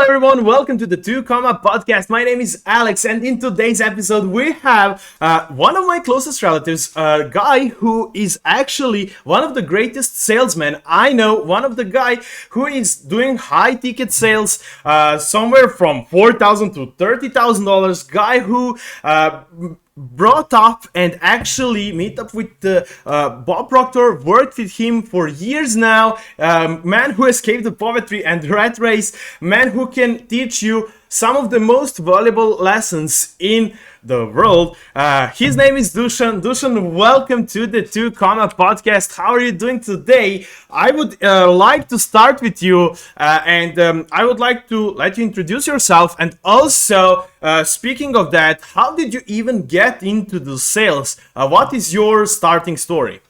everyone, welcome to the 2 Comma podcast. My name is Alex, and in today's episode we have one of my closest relatives, a guy who is actually one of the greatest salesmen I know, one of the guy who is doing high ticket sales, somewhere from $4,000 to $30,000, guy who brought up and actually meet up with Bob Proctor, worked with him for years now, man who escaped the poverty and rat race, man who can teach you some of the most valuable lessons in the world. His name is Dušan. Dušan, welcome to the 2 Comma podcast. How are you doing today? I would like to start with you, and I would like to let you introduce yourself. And also, speaking of that, how did you even get into the sales? What is your starting story?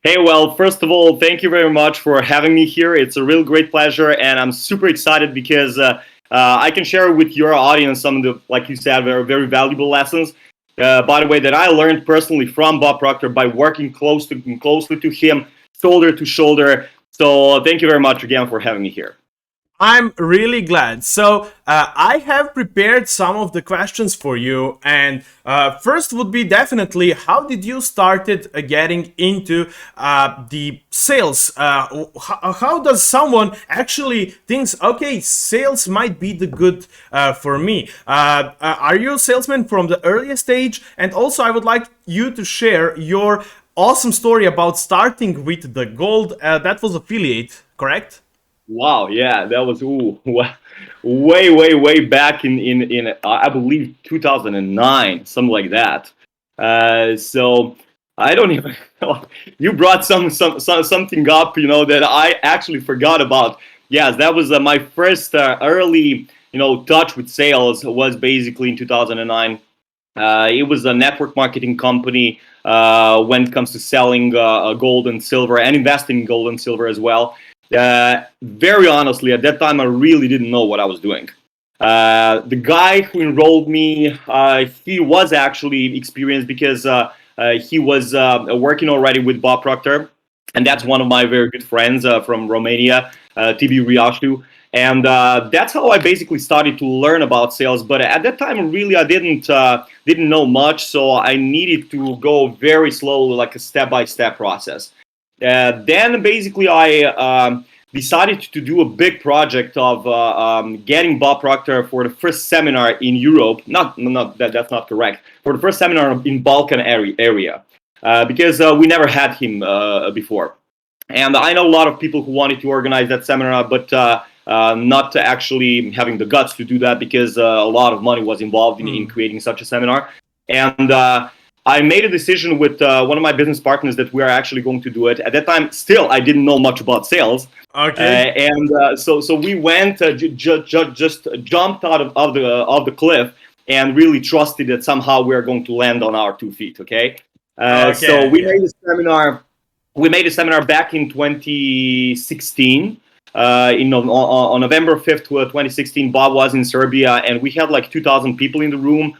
Hey, well, first of all, thank you very much for having me here. It's a real great pleasure, and I'm super excited because I can share with your audience some of the, like you said, very, very valuable lessons. By the way, that I learned personally from Bob Proctor by working closely to him, shoulder to shoulder. So thank you very much again for having me here. I'm really glad. So I have prepared some of the questions for you, and first would be definitely, how did you started getting into the sales? How does someone actually thinks, okay, sales might be the good for me? Are you a salesman from the earliest stage? And also, I would like you to share your awesome story about starting with the gold. That was affiliate, correct? Wow, yeah, that was way back in I believe 2009, something like that. So I don't even know. You brought something up, that I actually forgot about. Yes, that was my first early, touch with sales was basically in 2009. It was a network marketing company when it comes to selling gold and silver and investing in gold and silver as well. Very honestly, at that time, I really didn't know what I was doing. The guy who enrolled me, he was actually experienced because he was working already with Bob Proctor, and that's one of my very good friends from Romania, TB Riașu. And that's how I basically started to learn about sales. But at that time, really, I didn't know much, so I needed to go very slowly, like a step-by-step process. Then basically I decided to do a big project of getting Bob Proctor for the first seminar in Europe. That's not correct. For the first seminar in Balkan area, because we never had him before. And I know a lot of people who wanted to organize that seminar, but not actually having the guts to do that because a lot of money was involved in creating such a seminar. And I made a decision with one of my business partners that we are actually going to do it. At that time, still, I didn't know much about sales. Okay. So we went, just jumped out of the cliff and really trusted that somehow we are going to land on our 2 feet. Okay. So we made a seminar. We made a seminar back in 2016. On November 5th, 2016, Bob was in Serbia, and we had like 2,000 people in the room.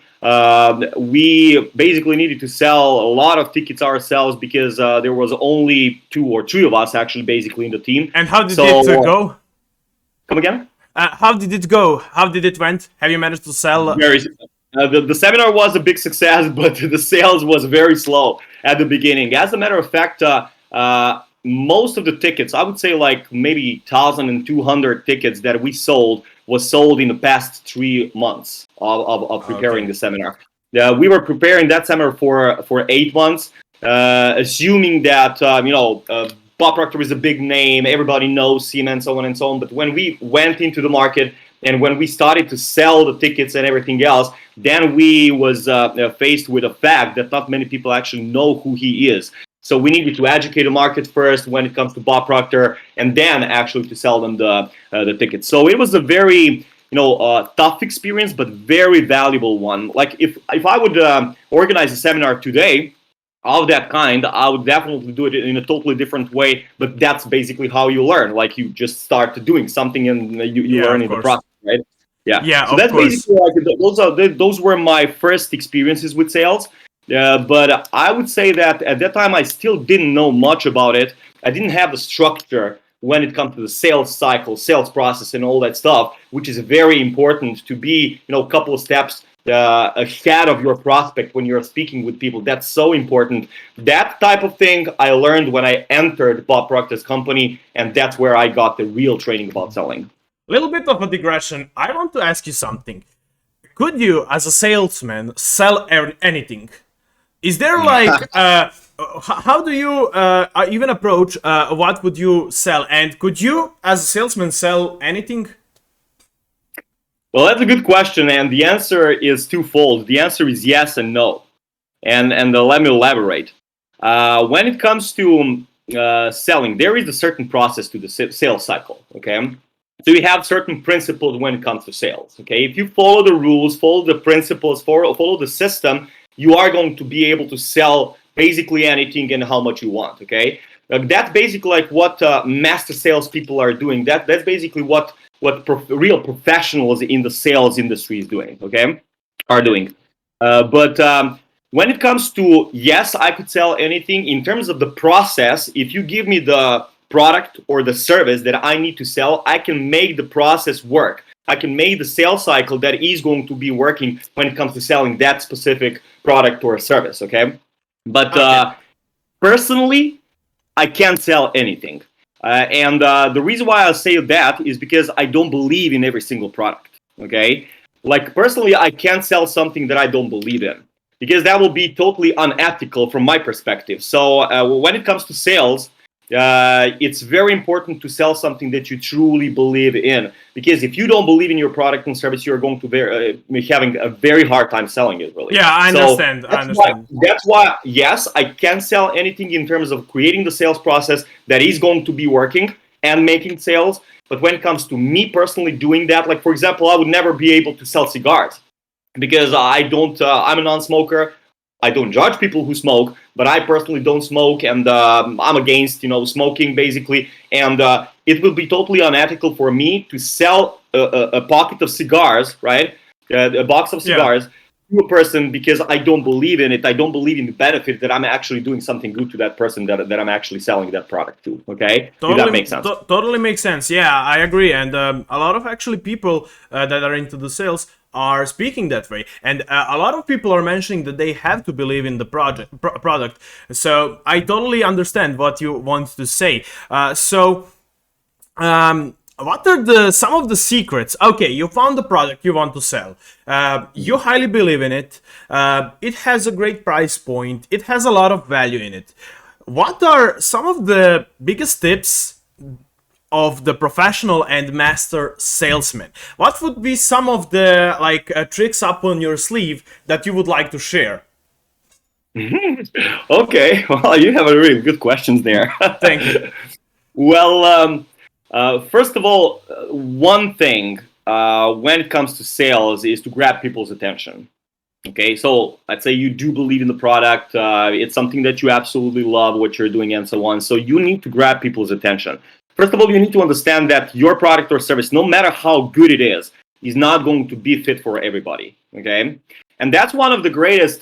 We basically needed to sell a lot of tickets ourselves because there was only 2 or 3 of us actually basically in the team. And how did it go? Come again? How did it go? How did it went? Have you managed to sell? The seminar was a big success, but the sales was very slow at the beginning. As a matter of fact, most of the tickets, I would say like maybe 1,200 tickets that we sold was sold in the past 3 months of preparing the seminar. We were preparing that seminar for 8 months, assuming that Bob Proctor is a big name, everybody knows him, and so on and so on. But when we went into the market and when we started to sell the tickets and everything else, then we was faced with a fact that not many people actually know who he is. So we needed to educate the market first when it comes to Bob Proctor, and then actually to sell them the tickets. So it was a very tough experience, but very valuable one. Like if I would organize a seminar today of that kind, I would definitely do it in a totally different way. But that's basically how you learn. Like you just start doing something and you learn in the process, right? Yeah. So that's basically like those were my first experiences with sales. But I would say that at that time I still didn't know much about it. I didn't have the structure when it comes to the sales cycle, sales process, and all that stuff, which is very important to be, a couple of steps ahead of your prospect when you're speaking with people. That's so important. That type of thing I learned when I entered Bob Proctor's company, and that's where I got the real training about selling. Little bit of a digression. I want to ask you something. Could you, as a salesman, sell anything? Is there like, how do you even approach what would you sell? And could you, as a salesman, sell anything? Well, that's a good question, and the answer is twofold. The answer is yes and no, and let me elaborate. When it comes to selling, there is a certain process to the sales cycle. Okay, so you have certain principles when it comes to sales. Okay, if you follow the rules, follow the principles, follow the system, you are going to be able to sell basically anything and how much you want. Okay, that's basically like what master salespeople are doing. That's basically what real professionals in the sales industry is doing. Okay, are doing. But when it comes to, yes, I could sell anything. In terms of the process, if you give me the product or the service that I need to sell, I can make the process work. I can make the sales cycle that is going to be working when it comes to selling that specific product or service. Okay, but personally, I can't sell anything. And the reason why I say that is because I don't believe in every single product. Okay, like personally, I can't sell something that I don't believe in, because that will be totally unethical from my perspective. So when it comes to sales, it's very important to sell something that you truly believe in, because if you don't believe in your product and service, you're going to be having a very hard time selling it, really. Yeah, I understand. That's why, yes, I can sell anything in terms of creating the sales process that is going to be working and making sales. But when it comes to me personally doing that, like for example, I would never be able to sell cigars, because I'm a non-smoker. I don't judge people who smoke, but I personally don't smoke, and I'm against, smoking basically. And it will be totally unethical for me to sell a pocket of cigars, right? A box of cigars to a person, because I don't believe in it. I don't believe in the benefit that I'm actually doing something good to that person that I'm actually selling that product to. Okay, totally, if that makes sense. Totally makes sense. Yeah, I agree. And a lot of actually people that are into the sales are speaking that way, and a lot of people are mentioning that they have to believe in the product. So I totally understand what you want to say. What are some of the secrets? Okay, you found the product you want to sell. You highly believe in it. It has a great price point. It has a lot of value in it. What are some of the biggest tips of the professional and master salesman? What would be some of the tricks up on your sleeve that you would like to share? Okay, well, you have a really good questions there. Thank you. Well, first of all, one thing when it comes to sales is to grab people's attention. Okay, so let's say you do believe in the product, it's something that you absolutely love what you're doing and so on. So you need to grab people's attention. First of all, you need to understand that your product or service, no matter how good it is not going to be fit for everybody. Okay, and that's one of the greatest.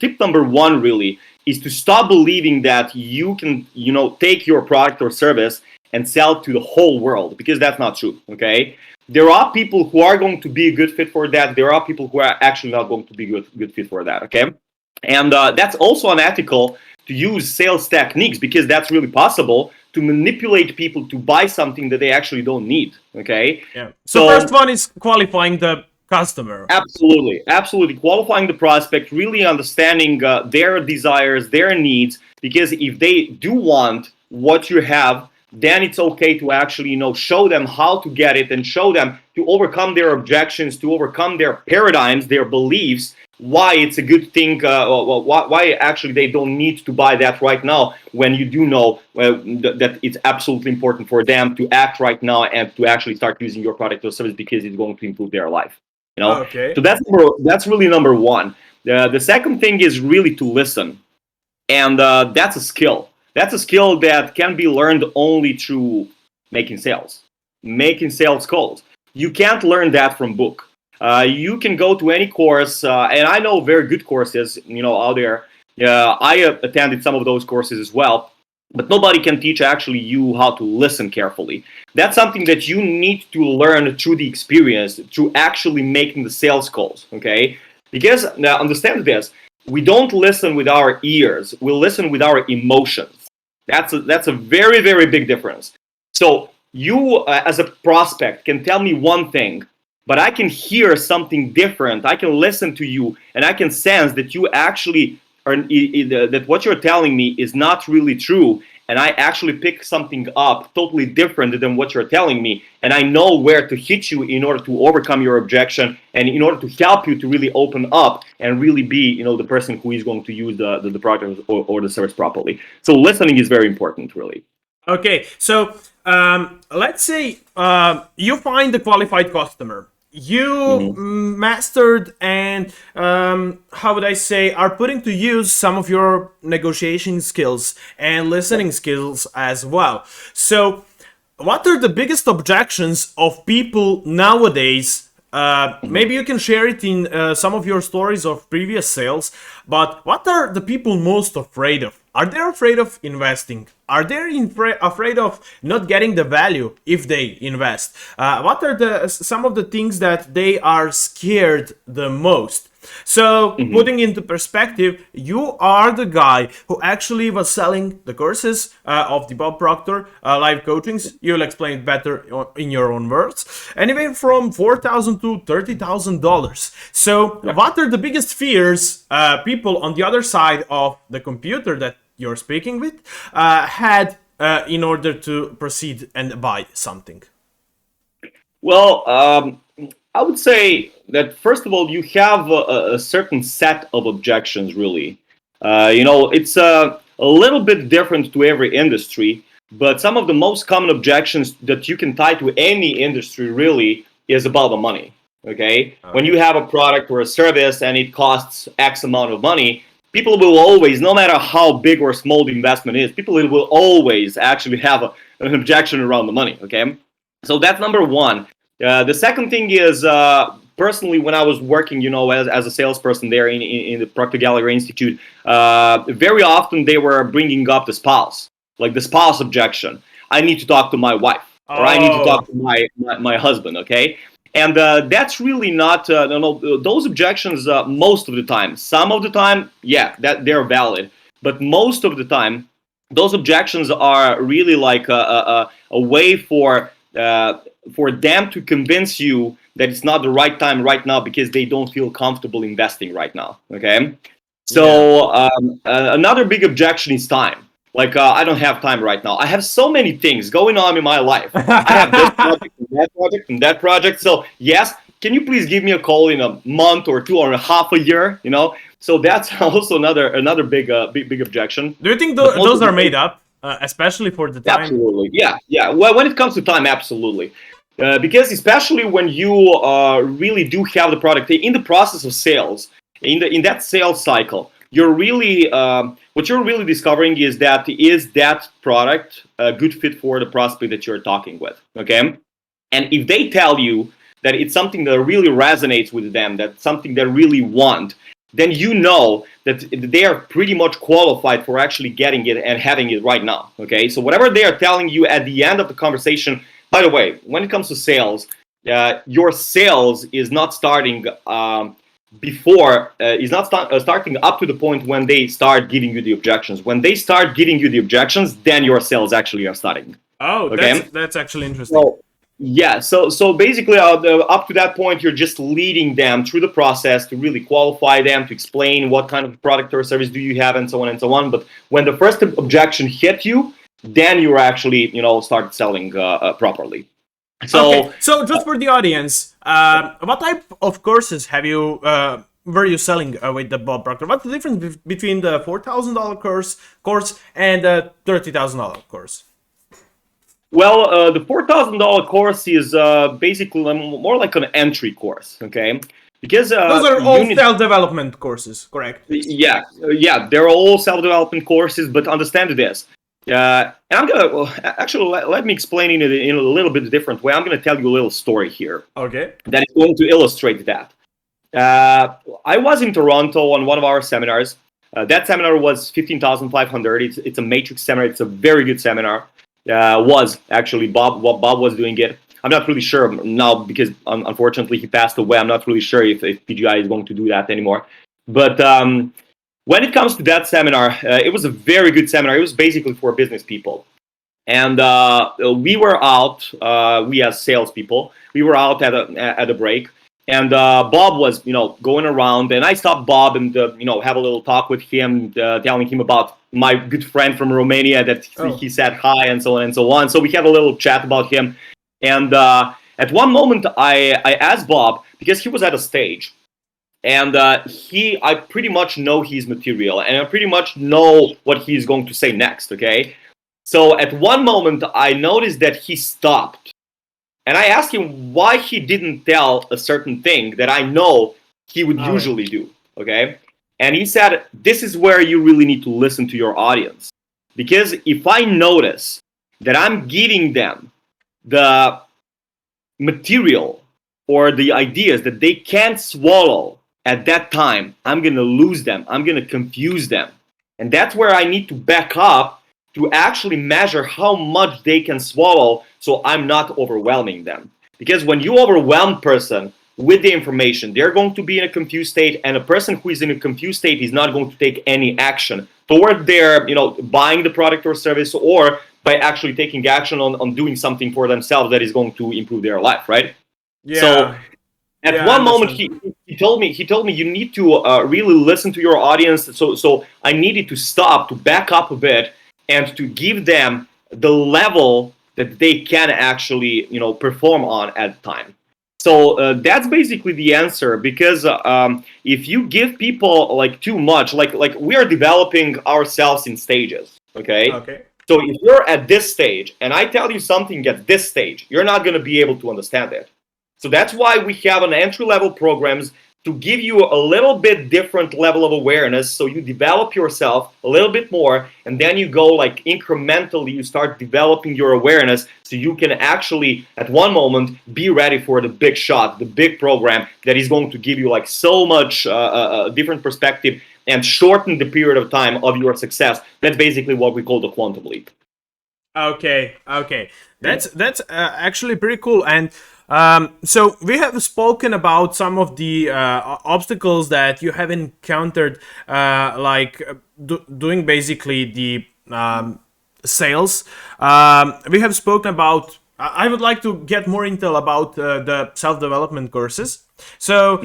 Tip number one really is to stop believing that you can, take your product or service and sell to the whole world, because that's not true. Okay, there are people who are going to be a good fit for that. There are people who are actually not going to be good fit for that. Okay, and that's also unethical to use sales techniques, because that's really possible to manipulate people to buy something that they actually don't need. Okay. Yeah. So first one is qualifying the customer. Absolutely. Qualifying the prospect, really understanding their desires, their needs, because if they do want what you have, then it's okay to actually, show them how to get it, and show them to overcome their objections, to overcome their paradigms, their beliefs, why it's a good thing, why actually they don't need to buy that right now, when you do know that it's absolutely important for them to act right now and to actually start using your product or service, because it's going to improve their life. Okay. So that's really number one. The second thing is really to listen, and that's a skill. That's a skill that can be learned only through making sales calls. You can't learn that from book. You can go to any course, and I know very good courses, out there. I attended some of those courses as well. but nobody can teach actually you how to listen carefully. That's something that you need to learn through the experience, through actually making the sales calls, okay? Because, now understand this, we don't listen with our ears, we listen with our emotions. That's a very, very big difference. So you, as a prospect, can tell me one thing, but I can hear something different. I can listen to you, and I can sense that you actually that what you're telling me is not really true, and I actually pick something up totally different than what you're telling me, and I know where to hit you in order to overcome your objection and in order to help you to really open up and really be, the person who is going to use the product or the service properly. So listening is very important, really. Okay, so let's say you find the qualified customer. You mastered and how would I say, are putting to use some of your negotiation skills and listening skills as well. So what are the biggest objections of people nowadays? Maybe you can share it in some of your stories of previous sales, but what are the people most afraid of? Are they afraid of investing? Are they afraid of not getting the value if they invest? What are some of the things that they are scared the most? So, putting into perspective, you are the guy who actually was selling the courses of the Bob Proctor live coachings. You'll explain it better in your own words. Anyway, from $4,000 to $30,000. So, what are the biggest fears people on the other side of the computer that you're speaking with had in order to proceed and buy something? Well, I would say that first of all, you have a certain set of objections, really. It's a little bit different to every industry, but some of the most common objections that you can tie to any industry really is about the money, okay? When you have a product or a service and it costs X amount of money, people will always, no matter how big or small the investment is, people will always actually have an objection around the money, okay? So that's number one. The second thing is, personally, when I was working, as a salesperson there in the Proctor Gallery Institute, very often they were bringing up the spouse, like the spouse objection. I need to talk to my wife, or I need to talk to my husband, okay? And that's really not, those objections most of the time. Some of the time, yeah, that they're valid. But most of the time, those objections are really like a way for them to convince you that it's not the right time right now because they don't feel comfortable investing right now, okay? So another big objection is time. Like, I don't have time right now. I have so many things going on in my life. I have this project and that project and that project. So yes, can you please give me a call in a month or two or half a year, So that's also another big objection. Do you think those are made up? Especially for the time? Absolutely, yeah. Well, when it comes to time, absolutely. Because especially when you really do have the product in the process of sales, in that sales cycle, you're really what you're really discovering is that product a good fit for the prospect that you're talking with, okay? And if they tell you that it's something that really resonates with them, that's something they really want, then you know that they are pretty much qualified for actually getting it and having it right now, okay? So whatever they are telling you at the end of the conversation, by the way, when it comes to sales, your sales is not starting starting up to the point when they start giving you the objections. When they start giving you the objections, then your sales actually are starting. Oh, okay? That's actually interesting. So basically, up to that point, you're just leading them through the process to really qualify them, to explain what kind of product or service do you have, and so on and so on. But when the first objection hit you, then you're actually, start selling properly. So just for the audience, what type of courses were you selling with the Bob Proctor? What's the difference between the $4,000 course and the $30,000 course? Well, the $4,000 course is basically more like an entry course, okay? Because those are all self-development courses, correct? Yeah, they're all self-development courses. But understand this, and I'm gonna actually let me explain it in a little bit different way. I'm gonna tell you a little story here. Okay. That is going to illustrate that. I was in Toronto on one of our seminars. That seminar was 15,500. It's a matrix seminar. It's a very good seminar. Was actually Bob was doing it. I'm not really sure now because unfortunately he passed away. I'm not really sure if PGI is going to do that anymore. But when it comes to that seminar, it was a very good seminar. It was basically for business people. And we were out, we as salespeople, we were out at a break. And Bob was, going around. And I stopped Bob and, have a little talk with him, telling him about my good friend from Romania that he said hi and so on and so on. So we had a little chat about him. And at one moment, I asked Bob, because he was at a stage. And I pretty much know his material. And I pretty much know what he's going to say next, okay? So at one moment, I noticed that he stopped. And I asked him why he didn't tell a certain thing that I know he would usually do, okay? And he said, this is where you really need to listen to your audience. Because if I notice that I'm giving them the material or the ideas that they can't swallow at that time, I'm going to lose them. I'm going to confuse them. And that's where I need to back up to actually measure how much they can swallow so I'm not overwhelming them. Because when you overwhelm a person with the information, they're going to be in a confused state, and a person who is in a confused state is not going to take any action toward their, buying the product or service, or by actually taking action on doing something for themselves that is going to improve their life, right? Yeah. So at one moment he told me you need to really listen to your audience. So I needed to stop, to back up a bit, and to give them the level that they can actually, perform on at the time. So that's basically the answer, because if you give people like too much, like we are developing ourselves in stages, okay? Okay. So if you're at this stage and I tell you something at this stage, you're not going to be able to understand it. So that's why we have an entry-level programs to give you a little bit different level of awareness, so you develop yourself a little bit more, and then you go like incrementally, you start developing your awareness so you can actually at one moment be ready for the big shot, the big program that is going to give you like so much different perspective and shorten the period of time of your success. That's basically what we call the quantum leap. Okay. That's actually pretty cool. And so we have spoken about some of the obstacles that you have encountered, doing basically the sales. We have spoken about. I would like to get more intel about the self-development courses. So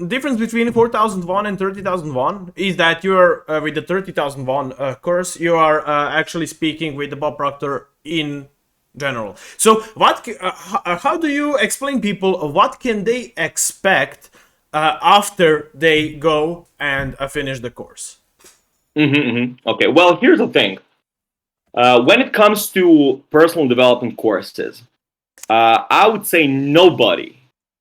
difference between 4,001 and 30,001 is that you are with the 30,001 course, you are actually speaking with the Bob Proctor in general. So how do you explain people what can they expect after they go and finish the course? Okay, well, here's the thing. When it comes to personal development courses, I would say nobody,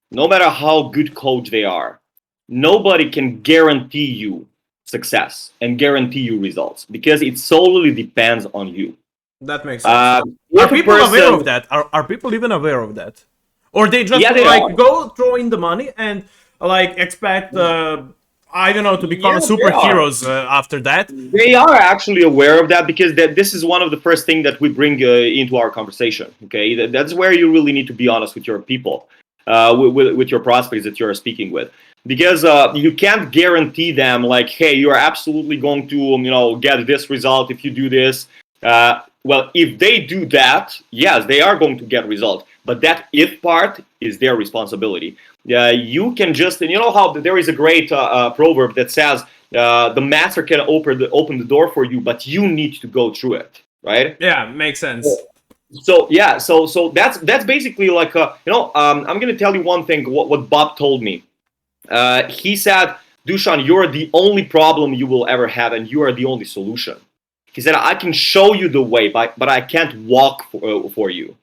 no matter how good coach they are, nobody can guarantee you success and guarantee you results, because it solely depends on you. That makes sense. Are people aware of that? Are people even aware of that? Or they just go throw in the money and expect I don't know, to become superheroes after that? They are actually aware of that, because this is one of the first things that we bring into our conversation. Okay, that's where you really need to be honest with your people, with your prospects that you're speaking with, because you can't guarantee them like, hey, you're absolutely going to get this result if you do this. Well, if they do that, yes, they are going to get results, but that if part is their responsibility. You can just, how there is a great proverb that says the master can open the door for you, but you need to go through it, right? Yeah, makes sense. So that's basically like I'm gonna tell you one thing. What Bob told me, he said, Dušan, you're the only problem you will ever have, and you are the only solution. He said, I can show you the way, but I can't walk for you.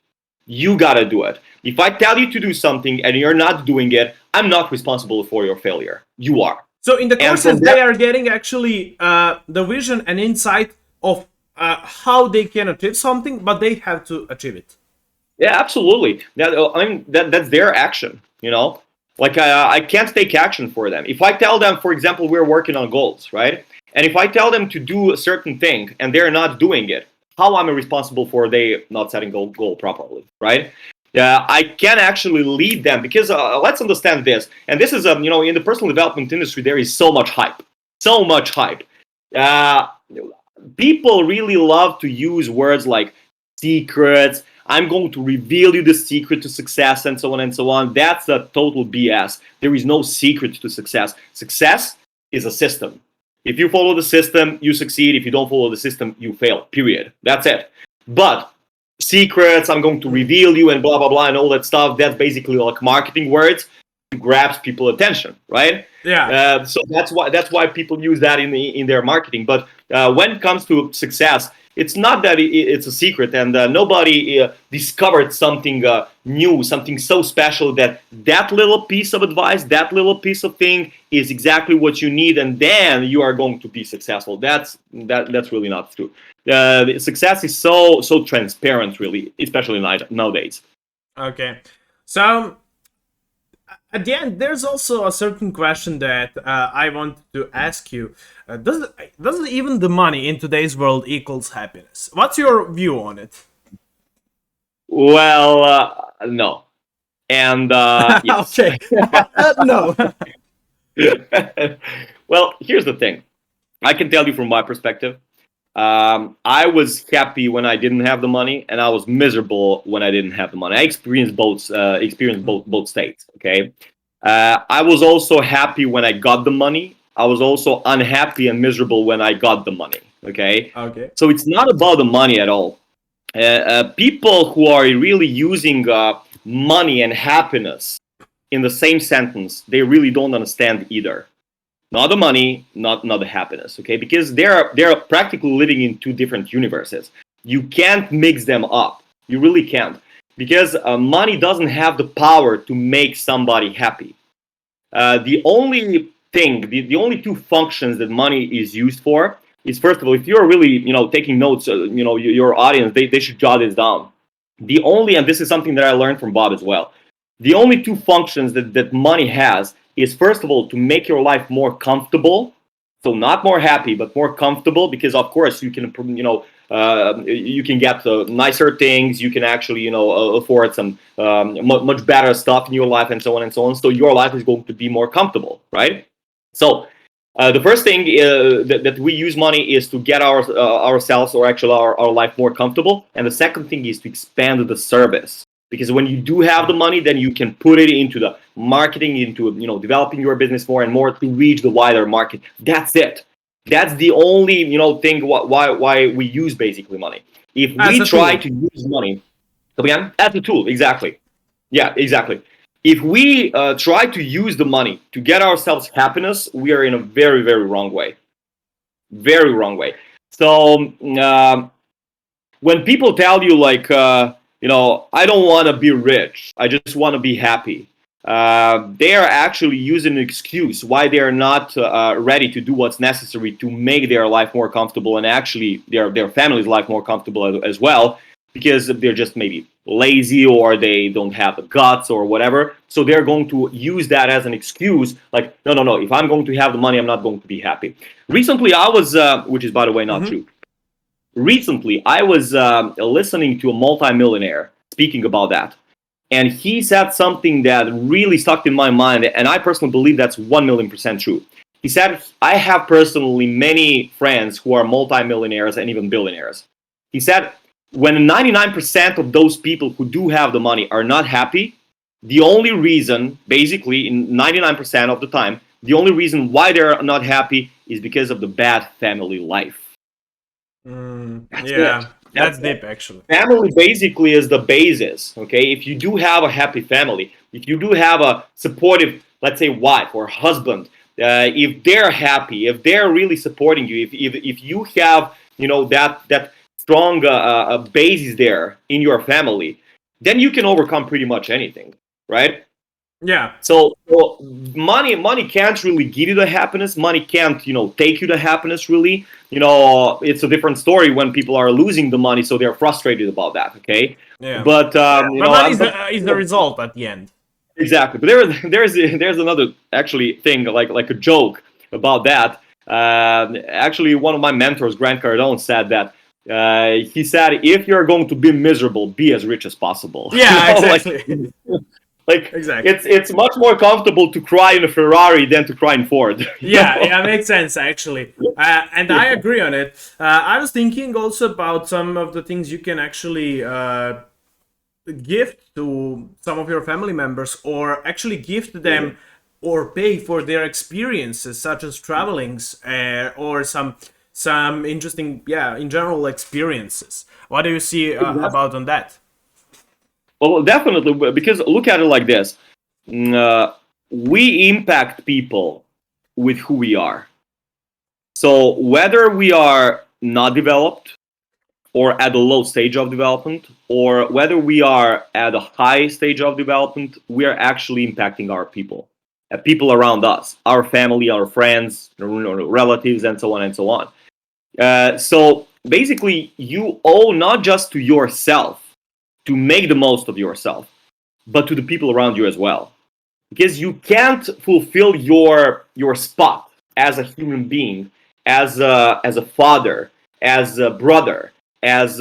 You gotta do it. If I tell you to do something and you're not doing it, I'm not responsible for your failure. You are. So in the courses, they are getting actually the vision and insight of how they can achieve something, but they have to achieve it. Yeah, absolutely. That's their action. Like I can't take action for them. If I tell them, for example, we're working on goals, right? And if I tell them to do a certain thing and they're not doing it, how am I responsible for they not setting goal properly, right? I can actually lead them because let's understand this. And this is, in the personal development industry, there is so much hype. So much hype. People really love to use words like secrets. I'm going to reveal you the secret to success and so on and so on. That's a total BS. There is no secret to success. Success is a system. If you follow the system, you succeed. If you don't follow the system, you fail, period. That's it. But secrets, I'm going to reveal you and blah, blah, blah, and all that stuff, that's basically like marketing words to grab people's attention, right? Yeah. So that's why people use that in their marketing. But when it comes to success, it's not that it's a secret, and nobody discovered something new, something so special that little piece of advice, that little piece of thing is exactly what you need, and then you are going to be successful. That's really not true. Success is so transparent, really, especially nowadays. Okay, so at the end, there's also a certain question that I want to ask you. Does even the money in today's world equals happiness? What's your view on it? Well, no. And yes. Okay, no. Well, here's the thing. I can tell you from my perspective. I was happy when I didn't have the money, and I was miserable when I didn't have the money. I experienced both states. Okay, I was also happy when I got the money. I was also unhappy and miserable when I got the money. Okay. Okay. So it's not about the money at all. People who are really using money and happiness in the same sentence, they really don't understand either. Not the money, not the happiness, okay? Because they're practically living in two different universes. You can't mix them up. You really can't. Because money doesn't have the power to make somebody happy. The only thing, the only two functions that money is used for is, first of all, if you're really, taking notes, your audience, they should jot this down. The only, and this is something that I learned from Bob as well, the only two functions that money has is, first of all, to make your life more comfortable. So not more happy, but more comfortable, because of course you can, you can get nicer things. You can actually, afford some much better stuff in your life, and so on and so on. So your life is going to be more comfortable, right? So the first thing that we use money is to get ourselves, or actually our life, more comfortable. And the second thing is to expand the service. Because when you do have the money, then you can put it into the marketing, into developing your business more and more to reach the wider market. That's it. That's the only thing why we use basically money. If we try to use money, again, as a tool, exactly. Yeah, exactly. If we try to use the money to get ourselves happiness, we are in a very, very wrong way. Very wrong way. So when people tell you like, I don't want to be rich, I just want to be happy, they are actually using an excuse why they are not ready to do what's necessary to make their life more comfortable, and actually their family's life more comfortable as well, because they're just maybe lazy, or they don't have the guts or whatever. So they're going to use that as an excuse, like, no, if I'm going to have the money, I'm not going to be happy. Recently I was, which is by the way not true. Recently, I was listening to a multimillionaire speaking about that. And he said something that really stuck in my mind, and I personally believe that's 1,000,000% true. He said, I have personally many friends who are multimillionaires and even billionaires. He said, when 99% of those people who do have the money are not happy, the only reason, basically, in 99% of the time, the only reason why they're not happy is because of the bad family life. That's deep, actually. Family basically is the basis, okay? If you do have a happy family, if you do have a supportive, let's say, wife or husband, if they're happy, if they're really supporting you, if you have, that strong basis there in your family, then you can overcome pretty much anything, right? Yeah. So money can't really give you the happiness. Money can't, take you the happiness, really. It's a different story when people are losing the money, so they're frustrated about that, okay? Yeah. But, money is the result at the end. Exactly. But there's another, actually, thing, like a joke about that. Actually, one of my mentors, Grant Cardone, said that. He said, if you're going to be miserable, be as rich as possible. Yeah, exactly. Like Exactly. it's much more comfortable to cry in a Ferrari than to cry in Ford. Yeah, makes sense actually, and I agree on it. I was thinking also about some of the things you can actually gift to some of your family members, or actually gift them or pay for their experiences, such as travelings or some interesting, in general experiences. What do you see about on that? Well, definitely, because look at it like this. We impact people with who we are. So whether we are not developed or at a low stage of development, or whether we are at a high stage of development, we are actually impacting our people around us, our family, our friends, relatives, and so on and so on. So basically, you owe not just to yourself to make the most of yourself, but to the people around you as well. Because you can't fulfill your spot as a human being, as a father, as a brother, as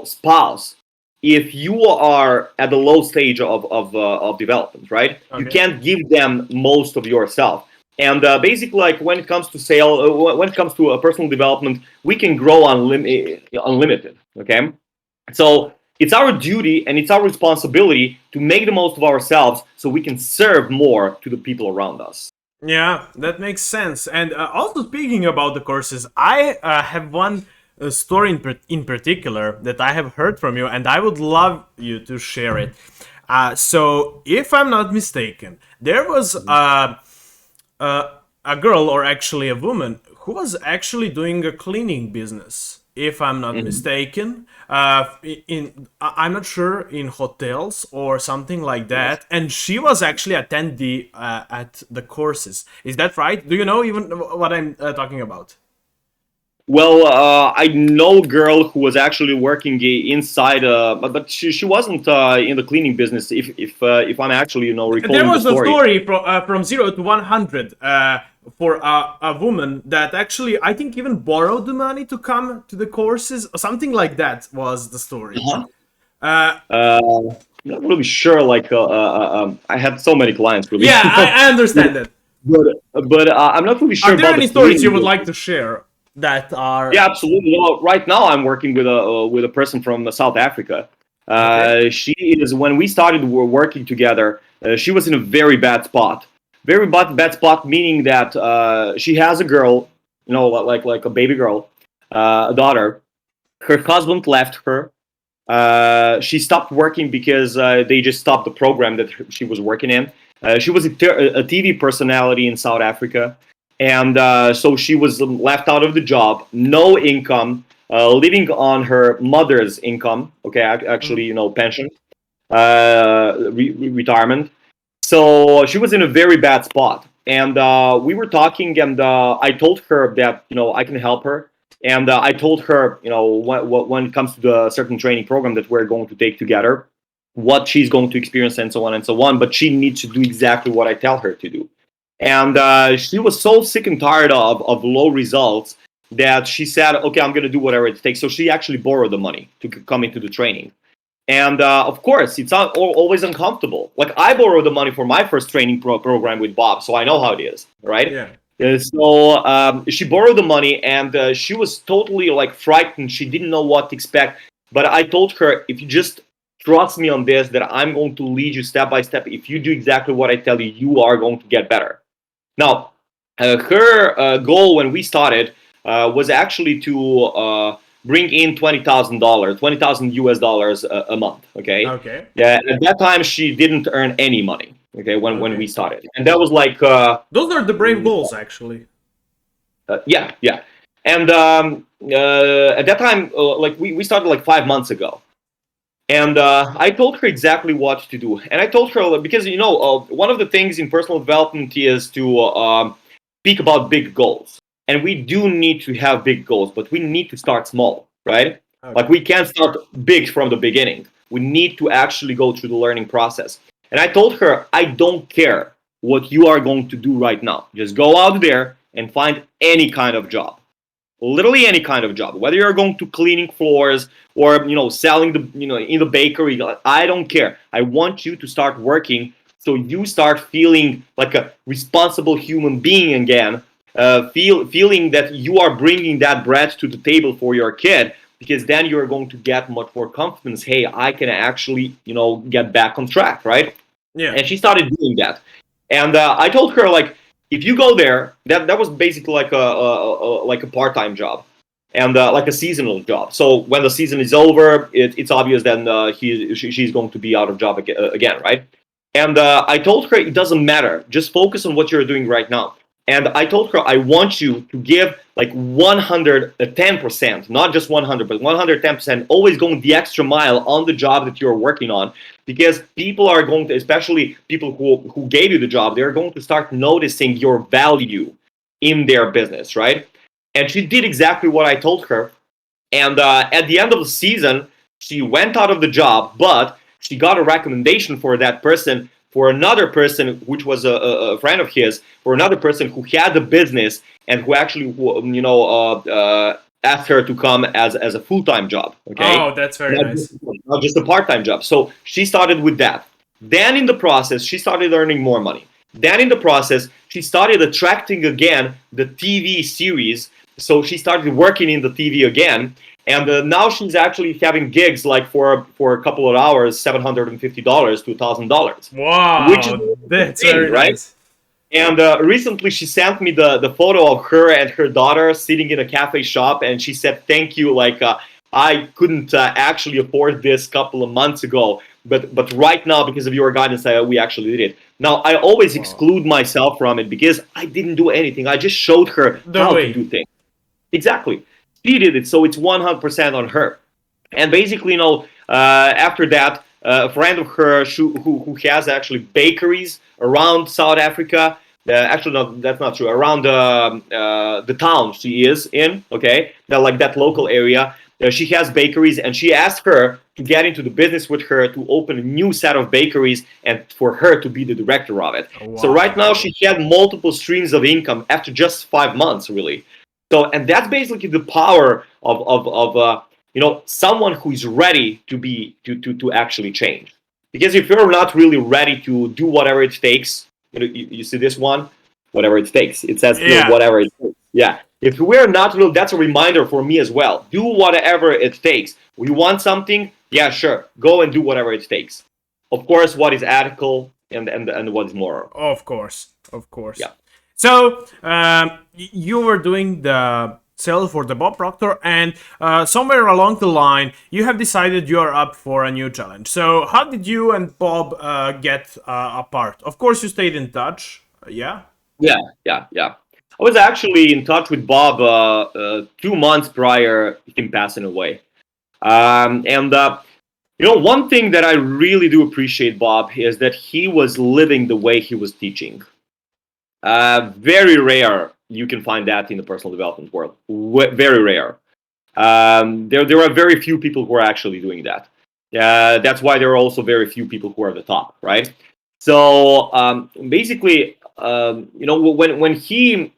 spouse, if you are at the low stage of development, right? Okay. You can't give them most of yourself. And basically, like when it comes to when it comes to personal development, we can grow unlimited. Okay, so it's our duty and it's our responsibility to make the most of ourselves so we can serve more to the people around us. Yeah, that makes sense. And also speaking about the courses, I have one story in particular that I have heard from you, and I would love you to share it. So, if I'm not mistaken, there was a girl, or actually a woman, who was actually doing a cleaning business, if I'm not mistaken. I'm not sure, in hotels or something like that, and she was actually attendee at the courses. Is that right? Do you know even what I'm talking about? Well, I know a girl who was actually working inside, but she wasn't in the cleaning business. If I'm actually recalling there was the story. A story from 0 to 100 for a woman that actually, I think, even borrowed the money to come to the courses, or something like that was the story. Not really sure. Like I had so many clients. Really. Yeah, I understand that. But I'm not really sure. Are there any stories you would like to share? That are absolutely. Right now I'm working with a person from South Africa. Okay. She is, when we started working together, she was in a very bad spot. Very bad spot, meaning that she has a girl, like a baby girl, a daughter. Her husband left her. She stopped working because they just stopped the program that she was working in. She was a TV personality in South Africa. And so she was left out of the job, no income, living on her mother's income. Okay, actually, pension, retirement. So she was in a very bad spot. And we were talking, and I told her that I can help her. And I told her, when it comes to the certain training program that we're going to take together, what she's going to experience, and so on and so on. But she needs to do exactly what I tell her to do. And she was so sick and tired of low results that she said, okay, I'm going to do whatever it takes. So she actually borrowed the money to come into the training. And of course, it's always uncomfortable. Like, I borrowed the money for my first training program with Bob, so I know how it is, right? Yeah. So she borrowed the money, and she was totally frightened. She didn't know what to expect. But I told her, if you just trust me on this, that I'm going to lead you step by step. If you do exactly what I tell you, you are going to get better. Now, her goal when we started was actually to bring in $20,000, 20,000 US dollars a month. Okay. Okay. Yeah. At that time, she didn't earn any money. Okay. When we started, and that was like those are the brave goals, actually. Yeah. And at that time, we started 5 months ago. And I told her exactly what to do. And I told her, because, one of the things in personal development is to speak about big goals. And we do need to have big goals, but we need to start small, right? Okay. We can't start big from the beginning. We need to actually go through the learning process. And I told her, I don't care what you are going to do right now. Just go out there and find any kind of job. Literally any kind of job, whether you're going to cleaning floors or selling in the bakery. I don't care. I want you to start working so you start feeling like a responsible human being again, feeling that you are bringing that bread to the table for your kid, because then you're going to get much more confidence. Hey, I can actually get back on track, right? Yeah. And she started doing that, and I told her, like, if you go there, that was basically like a part-time job, and like a seasonal job. So when the season is over, it's obvious then she's going to be out of job again, right? And I told her it doesn't matter. Just focus on what you're doing right now. And I told her I want you to give like 110%, not just 100, but 110%, always going the extra mile on the job that you're working on, because people are going to, especially people who gave you the job, they're going to start noticing your value in their business, right? And she did exactly what I told her. And at the end of the season, she went out of the job, but she got a recommendation for that person, for another person, which was a friend of his, for another person who had a business and who actually, asked her to come as a full-time job. Okay. Oh, that's very nice. Not just a part-time job. So she started with that. Then in the process, she started earning more money. Then in the process, she started attracting again the TV series. So she started working in the TV again. And now she's actually having gigs like for a couple of hours, $750 to $1,000. Wow, which is that's insane, very right? nice. And recently she sent me the photo of her and her daughter sitting in a cafe shop, and she said, "Thank you. Like I couldn't actually afford this a couple of months ago, but right now because of your guidance, we actually did it." Now I always exclude myself from it because I didn't do anything. I just showed her how to do things. Exactly. She did it, so it's 100% on her. And basically, after that, a friend of hers who has actually bakeries around South Africa. Actually, no, that's not true. Around the town she is in, okay, that local area, she has bakeries, and she asked her to get into the business with her to open a new set of bakeries and for her to be the director of it. Wow. So right now she had multiple streams of income after just 5 months, really. So, and that's basically the power of someone who is ready to actually change. Because if you're not really ready to do whatever it takes, you see this one, whatever it takes. It says whatever it takes. Yeah. If we're not real, that's a reminder for me as well. Do whatever it takes. You want something? Yeah, sure. Go and do whatever it takes. Of course, what is ethical and what is moral. Of course. Yeah. So you were doing the sale for the Bob Proctor, and somewhere along the line, you have decided you're up for a new challenge. So how did you and Bob get apart? Of course, you stayed in touch. Yeah. I was actually in touch with Bob 2 months prior to him passing away. One thing that I really do appreciate Bob is that he was living the way he was teaching. Very rare you can find that in the personal development world. Very rare. There are very few people who are actually doing that. That's why there are also very few people who are at the top, right? So basically, when he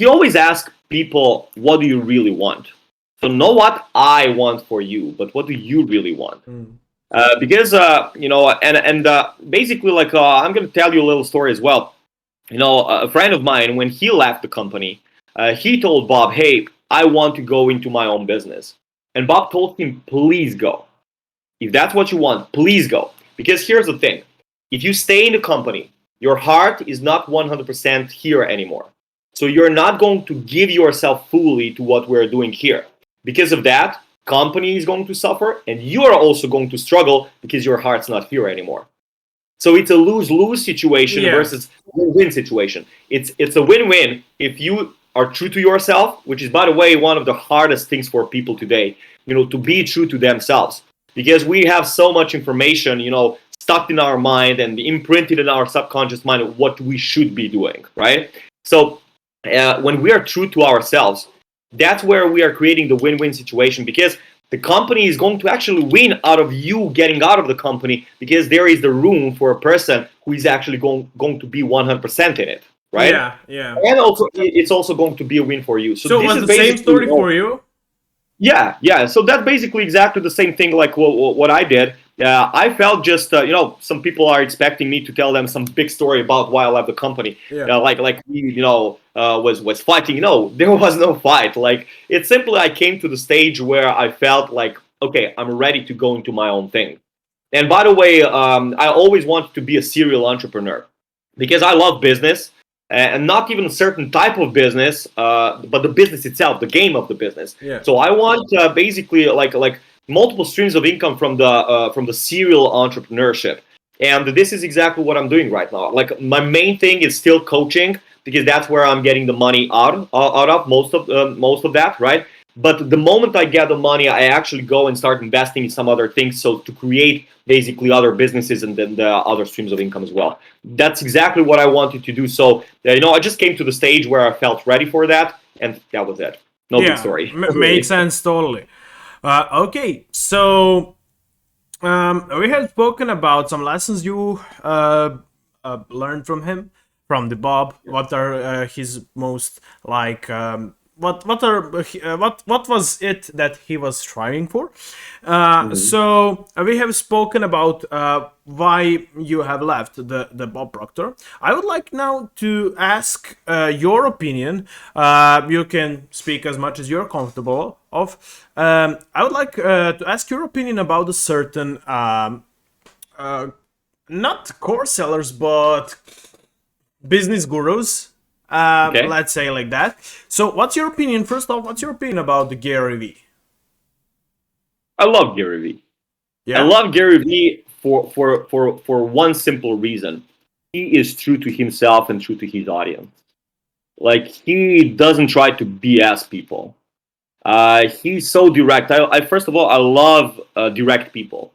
always asks people, "What do you really want?" So not what I want for you, but what do you really want? Because basically, like I'm going to tell you a little story as well. A friend of mine, when he left the company, he told Bob, "Hey, I want to go into my own business." And Bob told him, "Please go. If that's what you want, please go." Because here's the thing. If you stay in the company, your heart is not 100% here anymore. So you're not going to give yourself fully to what we're doing here. Because of that, company is going to suffer, and you are also going to struggle because your heart's not here anymore. So it's a lose-lose situation versus win-win situation. It's a win-win if you are true to yourself, which is, by the way, one of the hardest things for people today, to be true to themselves. Because we have so much information, stuck in our mind and imprinted in our subconscious mind of what we should be doing, right? So when we are true to ourselves, that's where we are creating the win-win situation, because the company is going to actually win out of you getting out of the company, because there is the room for a person who is actually going to be 100% in it, right? Yeah. And also, it's also going to be a win for you. So this was is the same story for you? Yeah. So that's basically exactly the same thing like what I did. I felt just, some people are expecting me to tell them some big story about why I left the company. Yeah. Like we, was fighting. No, there was no fight. Like, it's simply I came to the stage where I felt like, okay, I'm ready to go into my own thing. And by the way, I always wanted to be a serial entrepreneur because I love business. And not even a certain type of business, but the business itself, the game of the business. Yeah. So I want basically like multiple streams of income from the serial entrepreneurship, and this is exactly what I'm doing right now. Like, my main thing is still coaching because that's where I'm getting the money out of most of that, right? But the moment I get the money, I actually go and start investing in some other things. So to create basically other businesses and then the other streams of income as well. That's exactly what I wanted to do. So, I just came to the stage where I felt ready for that. And that was it. No big story. Makes sense totally. Okay, so we have spoken about some lessons you learned from him, from the Bob. What are his most like? What was it that he was striving for? So we have spoken about why you have left the Bob Proctor. I would like now to ask your opinion. You can speak as much as you're comfortable of. I would like to ask your opinion about a certain not course sellers but business gurus. Okay. Let's say like that. So, what's your opinion? First off, what's your opinion about the Gary Vee? I love Gary Vee. Yeah. I love Gary Vee for one simple reason. He is true to himself and true to his audience. Like, he doesn't try to BS people. He's so direct. I first of all, I love direct people.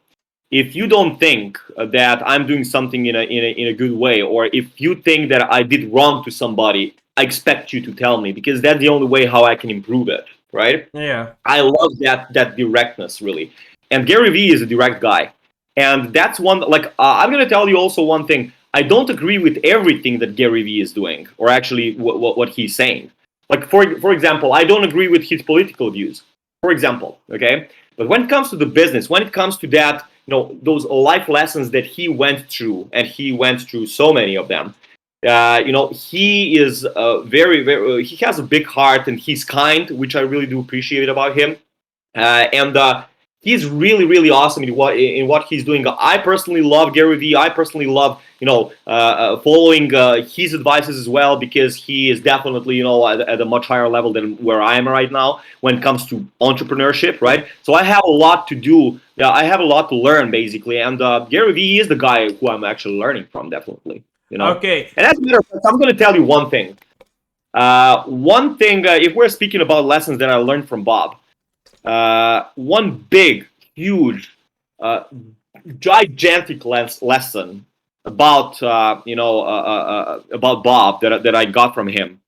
If you don't think that I'm doing something in a good way, or if you think that I did wrong to somebody, I expect you to tell me, because that's the only way how I can improve it, right? Yeah. I love that directness, really. And Gary Vee is a direct guy. And that's one, like, I'm going to tell you also one thing. I don't agree with everything that Gary Vee is doing, or actually what he's saying. Like, for example, I don't agree with his political views, for example, okay? But when it comes to the business, when it comes to that, those life lessons that he went through, and he went through so many of them, he is very, very, he has a big heart and he's kind, which I really do appreciate about him. And he's really, really awesome in what he's doing. I personally love Gary Vee. I personally love, following his advices as well, because he is definitely, at a much higher level than where I am right now when it comes to entrepreneurship, right? So I have a lot to do. Yeah, I have a lot to learn, basically. And Gary Vee is the guy who I'm actually learning from, definitely. Okay. And as a matter of fact, I'm going to tell you one thing. If we're speaking about lessons that I learned from Bob, one big, huge, gigantic lesson about about Bob that I got from him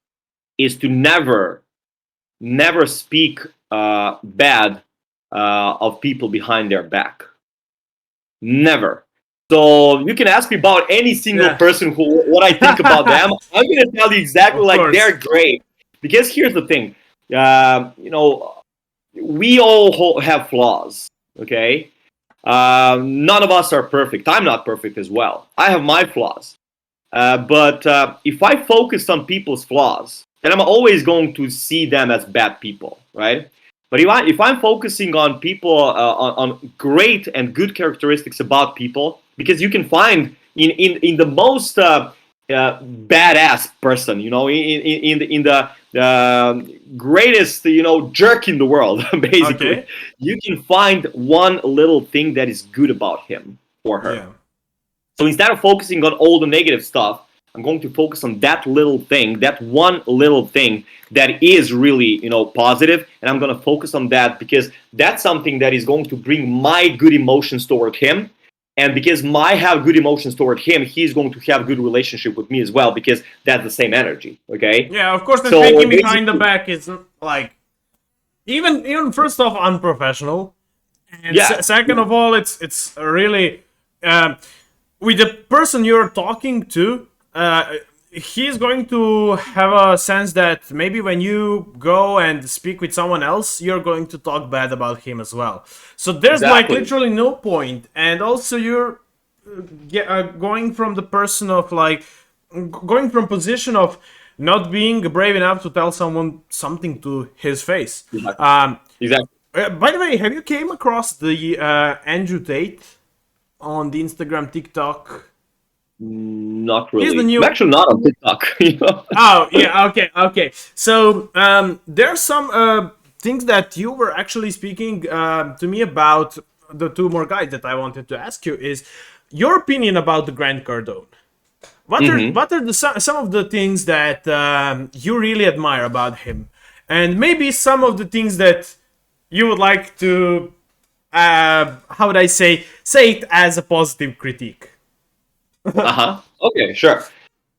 is to never speak bad of people behind their back. Never. So you can ask me about any single person what I think about them. I'm going to tell you exactly they're great. Because here's the thing, we all have flaws, okay? None of us are perfect. I'm not perfect as well. I have my flaws. But if I focus on people's flaws, then I'm always going to see them as bad people, right? But if I'm focusing on people, on great and good characteristics about people, because you can find in the most badass person, in the greatest, jerk in the world, basically, you can find one little thing that is good about him or her. Yeah. So instead of focusing on all the negative stuff, I'm going to focus on that little thing, that one little thing that is really, positive, and I'm going to focus on that because that's something that is going to bring my good emotions toward him. And because I have good emotions toward him, he's going to have a good relationship with me as well, because that's the same energy, okay? Yeah, of course, the thinking behind the back is, like, even first off, unprofessional. And second of all, it's really, with the person you're talking to, he's going to have a sense that maybe when you go and speak with someone else, you're going to talk bad about him as well. So there's like Exactly. literally no point. And also you're going from the person of like going from position of not being brave enough to tell someone something to his face. Exactly. Exactly. By the way, have you came across the Andrew Tate on the Instagram, TikTok? Not He's the really. I'm new. actually not on TikTok. Oh yeah, okay. So there are some things that you were actually speaking to me about. The two more guys that I wanted to ask you is your opinion about the Grant Cardone. What are some of the things that you really admire about him, and maybe some of the things that you would like to how would I say it as a positive critique? Uh-huh. Okay, sure.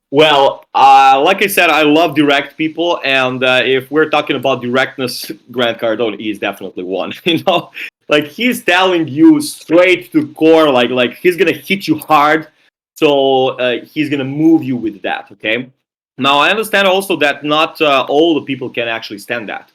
Well, like I said, I love direct people, and if we're talking about directness, Grant Cardone is definitely one. Like he's telling you straight to core, like he's gonna hit you hard, so he's gonna move you with that. Okay. Now I understand also that not all the people can actually stand that,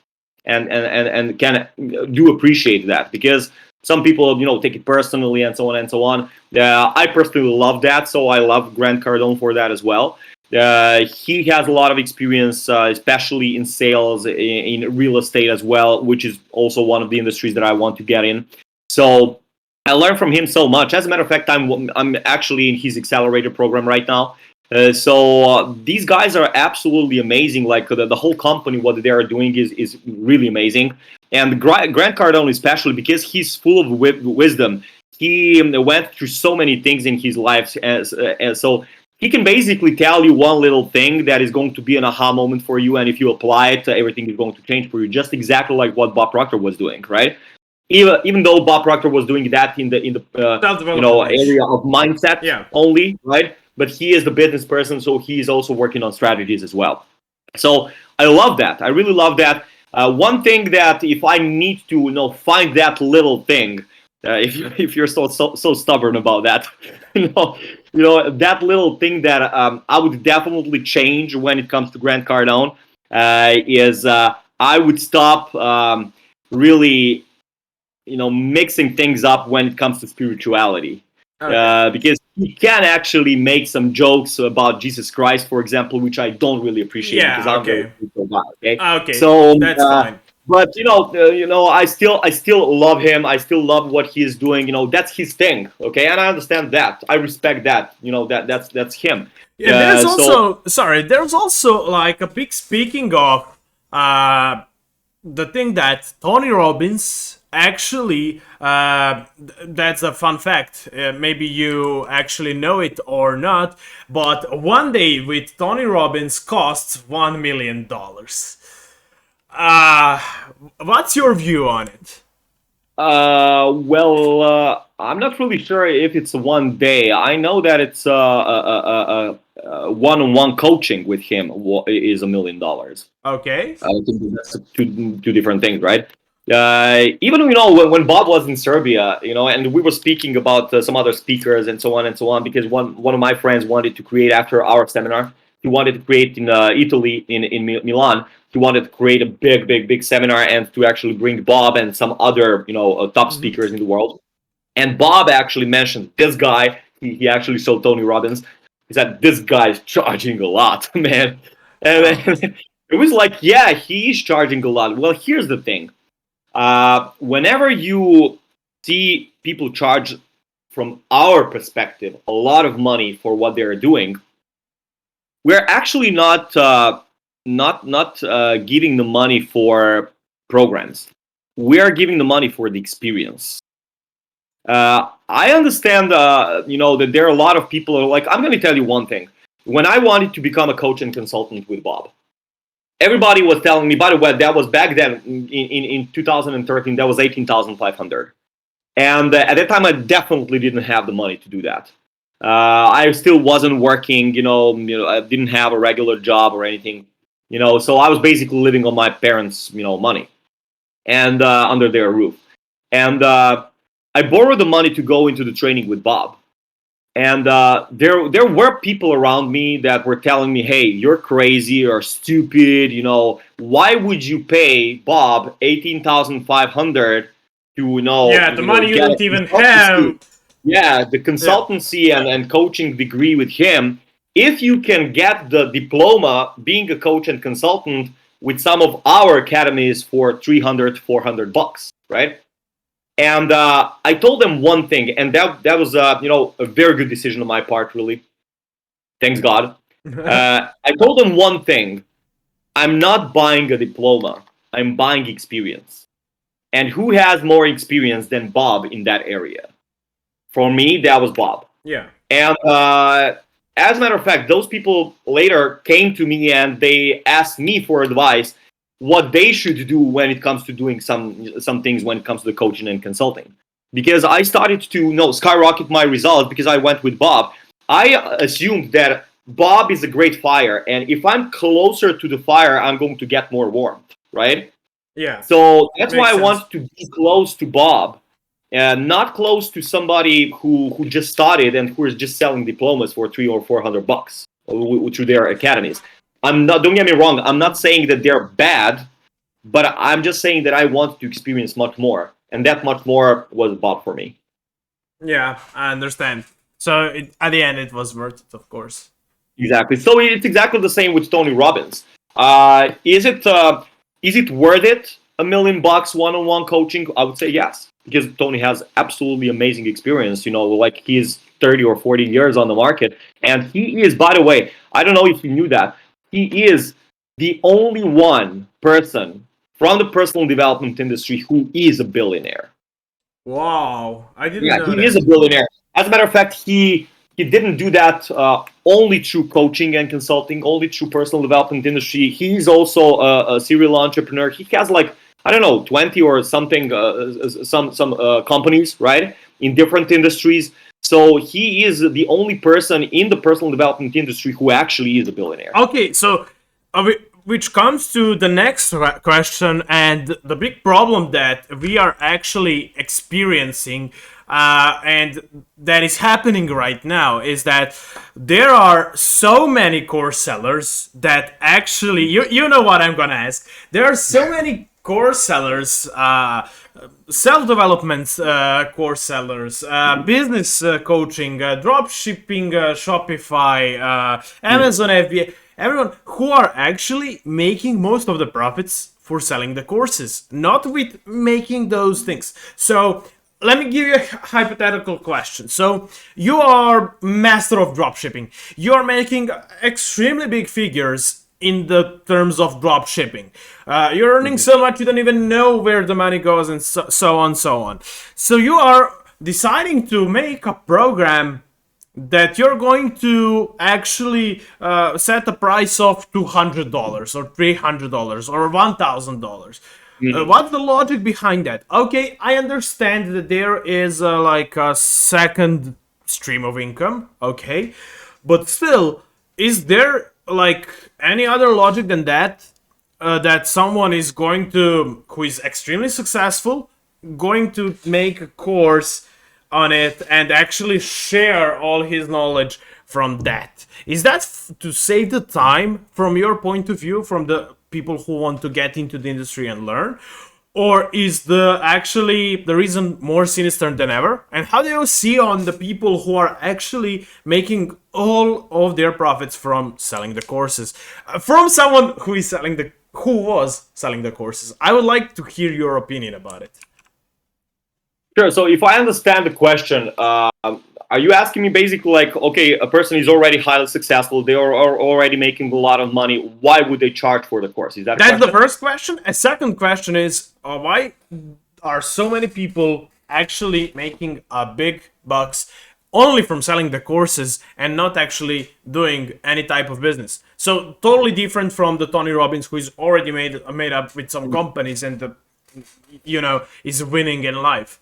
and can do appreciate that because some people take it personally and so on and so on. I personally love that, so I love Grant Cardone for that as well. He has a lot of experience, especially in sales, in real estate as well, which is also one of the industries that I want to get in. So I learned from him so much. As a matter of fact, I'm actually in his accelerator program right now. So these guys are absolutely amazing. Like the whole company, what they are doing is really amazing. And Grant Cardone, especially because he's full of wisdom. He went through so many things in his life, and so he can basically tell you one little thing that is going to be an aha moment for you, and if you apply it, everything is going to change for you. Just exactly like what Bob Proctor was doing, right? Even though Bob Proctor was doing that in the area of mindset only, right? But he is the business person, so he is also working on strategies as well. So I love that. I really love that. One thing that if I need to find that little thing, if you're so stubborn about that, that little thing that I would definitely change when it comes to Grant Cardone is I would stop really mixing things up when it comes to spirituality. Okay. Because he can actually make some jokes about Jesus Christ, for example, which I don't really appreciate because I'm very spiritual guy. Okay. So that's fine. But I still love him. I still love what he is doing. That's his thing. Okay, and I understand that. I respect that. That's him. Yeah. There's also There's also like a big speaking of the thing that Tony Robbins actually that's a fun fact. Maybe you actually know it or not, but one day with Tony Robbins costs $1 million. What's your view on it? Well, I'm not really sure if it's one day. I know that it's one-on-one coaching with him is $1 million. Okay. I think that's two different things, right? Even when Bob was in Serbia, and we were speaking about some other speakers and so on, because one of my friends wanted to create after our seminar. He wanted to create in Italy, in Milan. He wanted to create a big seminar and to actually bring Bob and some other top speakers in the world. And Bob actually mentioned this guy. He actually showed Tony Robbins. He said this guy's charging a lot, man. And then it was like, yeah, he's charging a lot. Well, here's the thing. Whenever you see people charge, from our perspective, a lot of money for what they're doing, we're actually not giving the money for programs. We are giving the money for the experience. I understand, that there are a lot of people who are like, I'm going to tell you one thing. When I wanted to become a coach and consultant with Bob, everybody was telling me, by the way, that was back then in 2013, that was $18,500. And at that time, I definitely didn't have the money to do that. I still wasn't working, I didn't have a regular job or anything, so I was basically living on my parents', money and under their roof. And I borrowed the money to go into the training with Bob. And there were people around me that were telling me, "Hey, you're crazy or stupid. Why would you pay Bob 18,500 to Yeah, the money you get don't a even consultancy? have. Yeah, the consultancy and coaching degree with him. If you can get the diploma being a coach and consultant with some of our academies for 300, $400, right?" And I told them one thing, and that was a very good decision on my part, really. Thanks God. I told them one thing: I'm not buying a diploma. I'm buying experience. And who has more experience than Bob in that area? For me, that was Bob. Yeah. And as a matter of fact, those people later came to me and they asked me for advice what they should do when it comes to doing some things when it comes to the coaching and consulting. Because I started to skyrocket my results because I went with Bob. I assumed that Bob is a great fire, and if I'm closer to the fire, I'm going to get more warmth, right? Yeah. So that's why I sense. want to be close to Bob, and not close to somebody who just started and who is just selling diplomas for $300 or $400 through their academies. I'm not. Don't get me wrong. I'm not saying that they're bad, but I'm just saying that I want to experience much more, and that much more was Bob for me. Yeah, I understand. So at the end, it was worth it, of course. Exactly. So it's exactly the same with Tony Robbins. Is it worth it? $1 million one-on-one coaching? I would say yes, because Tony has absolutely amazing experience. Like he's 30 or 40 years on the market, and he is, by the way, I don't know if you knew that, he is the only one person from the personal development industry who is a billionaire. Wow, I didn't know He that. is a billionaire. As a matter of fact, he didn't do that only through coaching and consulting, only through personal development industry. He's also a serial entrepreneur. He has 20 or something, some companies, right, in different industries. So he is the only person in the personal development industry who actually is a billionaire. Okay, so which comes to the next question, and the big problem that we are actually experiencing and that is happening right now is that there are so many course sellers that actually, you know what I'm gonna ask. There are so many course sellers, self-development course sellers, business coaching, drop shipping, Shopify, Amazon FBA, everyone who are actually making most of the profits for selling the courses, not with making those things. So let me give you a hypothetical question. So you are master of dropshipping. You are making extremely big figures in the terms of drop shipping. You're earning so much you don't even know where the money goes, and so on. So you are deciding to make a program that you're going to actually set a price of $200 or $300 or $1,000. What's the logic behind that? Okay, I understand that there is a second stream of income, okay, but still, is there any other logic than that? That someone is going to, who is extremely successful, going to make a course on it and actually share all his knowledge from that. Is that to save the time from your point of view, from the people who want to get into the industry and learn? Or is the reason more sinister than ever? And how do you see on the people who are actually making all of their profits from selling the courses? From someone who was selling the courses. I would like to hear your opinion about it. Sure. So if I understand the question, are you asking me basically okay, a person is already highly successful, they are already making a lot of money, why would they charge for the course? Is that That's the first question. A second question is, why are so many people actually making big bucks only from selling the courses and not actually doing any type of business? So totally different from the Tony Robbins, who is already made up with some companies and is winning in life.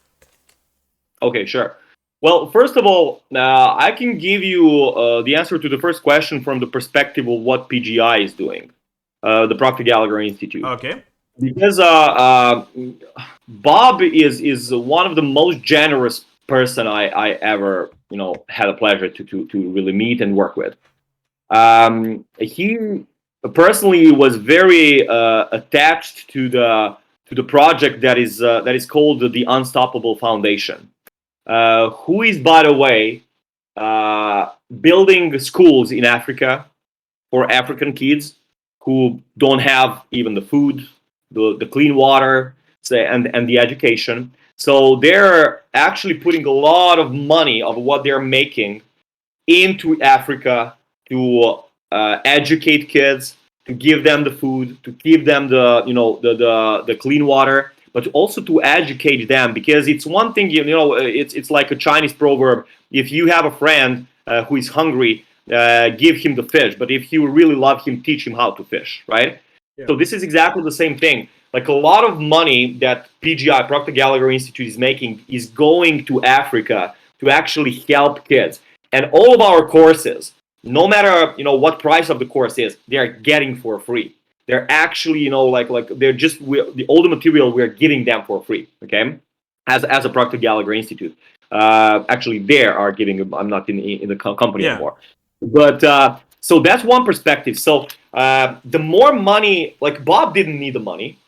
Okay, sure. Well, first of all, I can give you the answer to the first question from the perspective of what PGI is doing, the Procter Gallagher Institute. Okay. Because Bob is one of the most generous person I ever had a pleasure to really meet and work with. He personally was very attached to the project that is called the Unstoppable Foundation, who is, by the way, building schools in Africa for African kids who don't have even the food, the clean water, and the education. So they're actually putting a lot of money of what they're making into Africa to educate kids, to give them the food, to give them the clean water, but also to educate them, because it's one thing, it's like a Chinese proverb: if you have a friend who is hungry, give him the fish, but if you really love him, teach him how to fish, right? Yeah. So this is exactly the same thing. Like, a lot of money that PGI, Proctor Gallagher Institute, is making is going to Africa to actually help kids. And all of our courses, no matter what price of the course is, they are getting for free. They're actually they're just all the material we're giving them for free. Okay, as a Proctor Gallagher Institute, actually they are giving. I'm not in the company anymore, but so that's one perspective. So the more money, like, Bob didn't need the money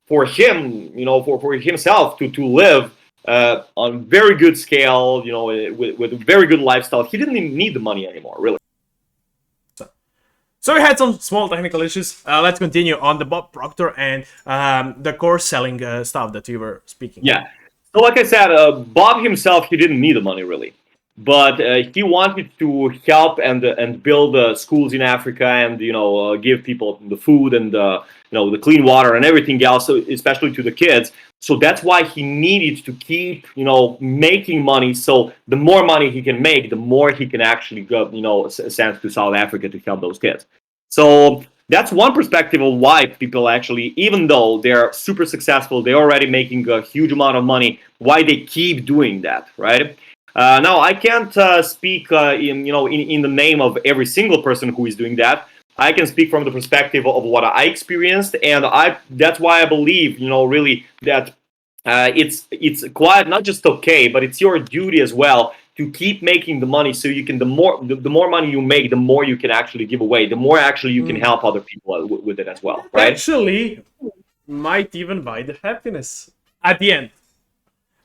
for him, for himself to live on very good scale, with a very good lifestyle. He didn't even need the money anymore, really. So we had some small technical issues. Let's continue on the Bob Proctor and the course selling stuff that you were speaking. Yeah. So like I said, Bob himself, he didn't need the money really, but he wanted to help and build schools in Africa, and give people the food and the clean water and everything else, especially to the kids. So that's why he needed to keep making money. So the more money he can make, the more he can actually go send to South Africa to help those kids. So that's one perspective of why people actually, even though they're super successful, they're already making a huge amount of money, why they keep doing that, right? Now, I can't speak in the name of every single person who is doing that. I can speak from the perspective of what I experienced, and that's why I believe, really, that it's quite not just okay, but it's your duty as well to keep making the money, so you can, the more money you make, the more you can actually give away, the more actually you can help other people with it as well, right? Actually, might even buy the happiness at the end.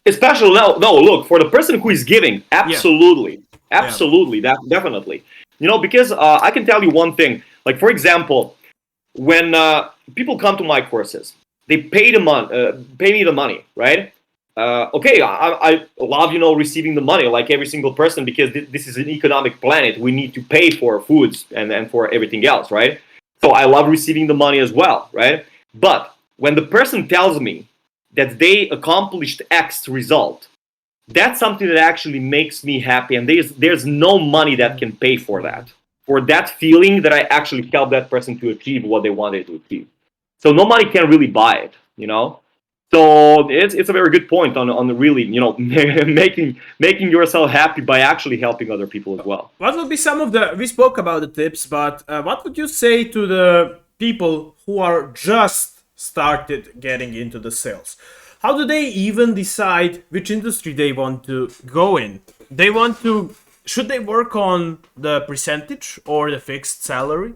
Especially no, look, for the person who is giving, absolutely, that definitely, because I can tell you one thing. Like, for example, when people come to my courses, they pay me the money, right? Okay, I love receiving the money, like every single person, because this is an economic planet. We need to pay for foods and for everything else, right? So I love receiving the money as well, right? But when the person tells me that they accomplished X result, that's something that actually makes me happy, and there's no money that can pay for that. For that feeling that I actually helped that person to achieve what they wanted to achieve. So no money can really buy it, So it's a very good point on really, making yourself happy by actually helping other people as well. What would be some of we spoke about the tips, but what would you say to the people who are just started getting into the sales? How do they even decide which industry they want to go in? Should they work on the percentage or the fixed salary?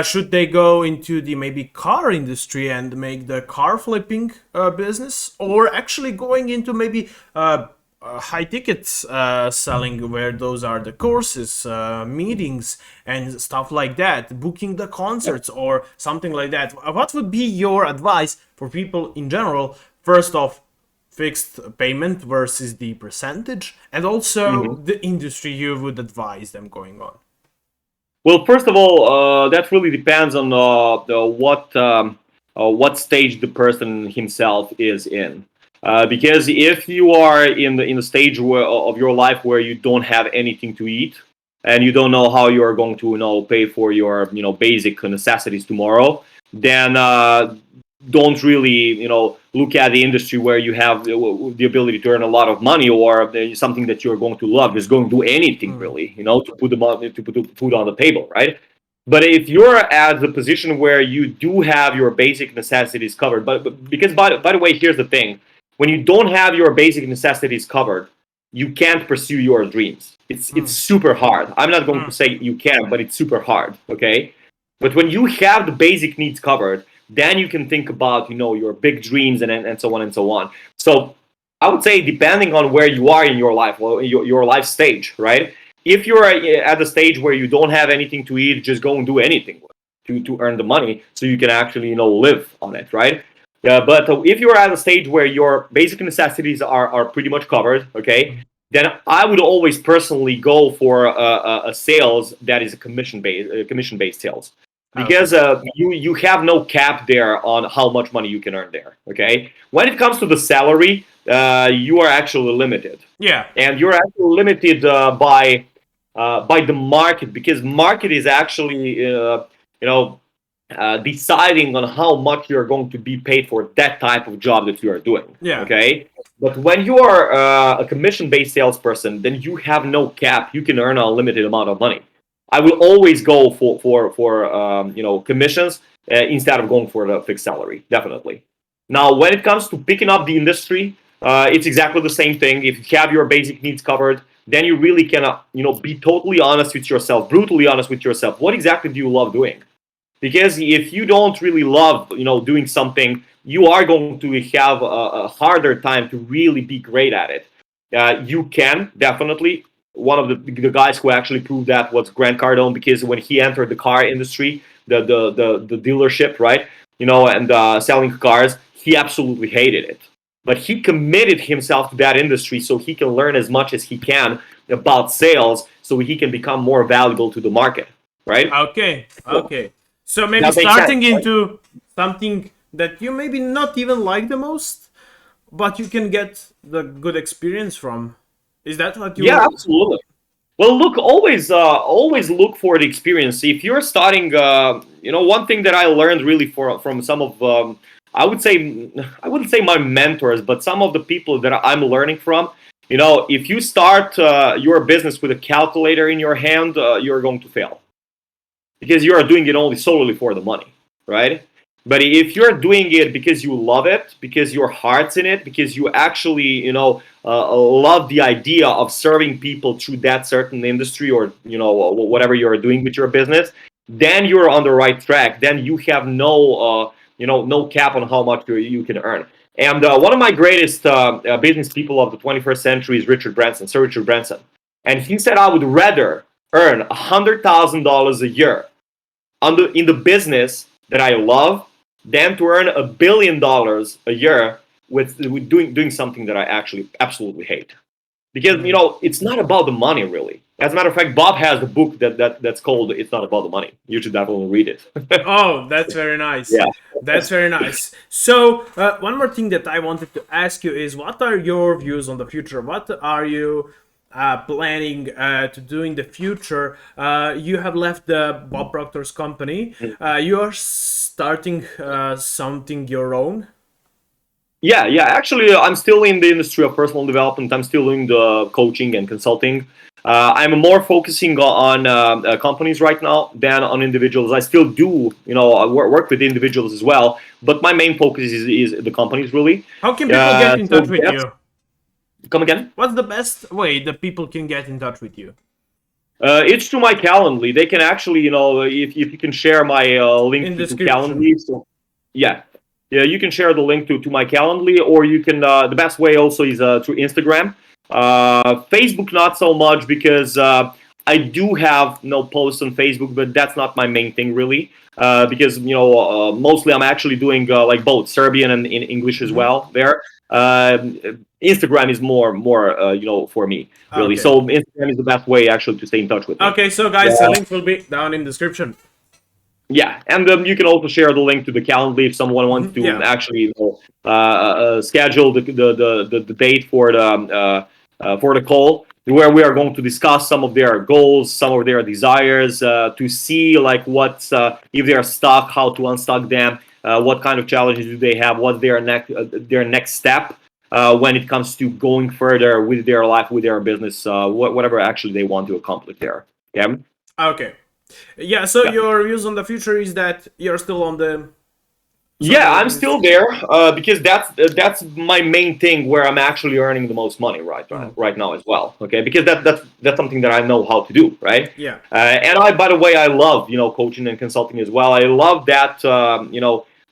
Should they go into the maybe car industry and make the car flipping business, or actually going into maybe high tickets selling, where those are the courses, meetings and stuff like that, booking the concerts or something like that? What would be your advice for people in general? First off, fixed payment versus the percentage, and also the industry you would advise them going on. Well, first of all, that really depends on what stage the person himself is in. Because if you are in the stage of your life where you don't have anything to eat, and you don't know how you are going to pay for your basic necessities tomorrow, then don't really look at the industry where you have the ability to earn a lot of money, or something that you're going to love. Just going to do anything really, to put the food on the table, right? But if you're at the position where you do have your basic necessities covered, but because by the way, here's the thing: when you don't have your basic necessities covered, you can't pursue your dreams. It's super hard. I'm not going to say you can, but it's super hard. Okay, but when you have the basic needs covered, then you can think about your big dreams and so on and so on. So I would say, depending on where you are in your life, well, your life stage, right? If you're at the stage where you don't have anything to eat, just go and do anything to earn the money so you can actually live on it, right? But if you're at a stage where your basic necessities are pretty much covered, okay, then I would always personally go for a sales that is a commission-based sales, because you have no cap there on how much money you can earn there. Okay, when it comes to the salary, you are actually limited. Yeah, and you're actually limited by the market, because market is actually deciding on how much you're going to be paid for that type of job that you are doing. Yeah. Okay. But when you are a commission-based salesperson, then you have no cap. You can earn a limited amount of money. I will always go for commissions instead of going for the fixed salary. Definitely. Now, when it comes to picking up the industry, it's exactly the same thing. If you have your basic needs covered, then you really can be totally honest with yourself, brutally honest with yourself. What exactly do you love doing? Because if you don't really love doing something, you are going to have a harder time to really be great at it. You can definitely. One of the guys who actually proved that was Grant Cardone, because when he entered the car industry, the dealership, right, and selling cars, he absolutely hated it. But he committed himself to that industry so he can learn as much as he can about sales, so he can become more valuable to the market, right? Okay. So maybe starting into something that you maybe not even like the most, but you can get the good experience from. Is that what you? Yeah, absolutely. Well, look, always look for the experience. If you're starting, one thing that I learned really from some of, I wouldn't say my mentors, but some of the people that I'm learning from. If you start your business with a calculator in your hand, you're going to fail, because you are doing it only solely for the money, right? But if you're doing it because you love it, because your heart's in it, because you actually, love the idea of serving people through that certain industry, or, whatever you're doing with your business, then you're on the right track. Then you have no cap on how much you can earn. And one of my greatest business people of the 21st century is Sir Richard Branson. And he said, I would rather earn $100,000 a year in the business that I love than to earn $1 billion a year with doing something that I actually absolutely hate. Because it's not about the money, really. As a matter of fact, Bob has a book that's called "It's Not About the Money." You should definitely read it. Oh, that's very nice. Yeah, that's very nice. So one more thing that I wanted to ask you is, what are your views on the future? What are you planning to do in the future? You have left the Bob Proctor's company. You are starting something your own. Yeah. Actually, I'm still in the industry of personal development. I'm still doing the coaching and consulting. I'm more focusing on companies right now than on individuals. I still do, work with individuals as well, but my main focus is the companies, really. How can people get in touch with you? Come again? What's the best way that people can get in touch with you? It's through my Calendly. They can actually, if you can share my link to Calendly. So, yeah, you can share the link to my Calendly, or you can. The best way also is through Instagram. Facebook not so much, because I do have no posts on Facebook, but that's not my main thing, really. Because mostly I'm actually doing like both Serbian and in English as well there. Instagram is more for me, really. Okay. So Instagram is the best way actually to stay in touch with me. Okay, so guys, the link will be down in the description. Yeah, and you can also share the link to the Calendly if someone wants to actually schedule the date for the call, where we are going to discuss some of their goals, some of their desires, to see like what if they are stuck, how to unstuck them, what kind of challenges do they have, what's their next step when it comes to going further with their life, with their business, whatever actually they want to accomplish there. Yeah. Okay. Yeah. So your views on the future is that you're still on the Yeah, I'm still there because that's my main thing where I'm actually earning the most money right now as well. Okay, because that's something that I know how to do, right? Yeah. And by the way, I love coaching and consulting as well. I love that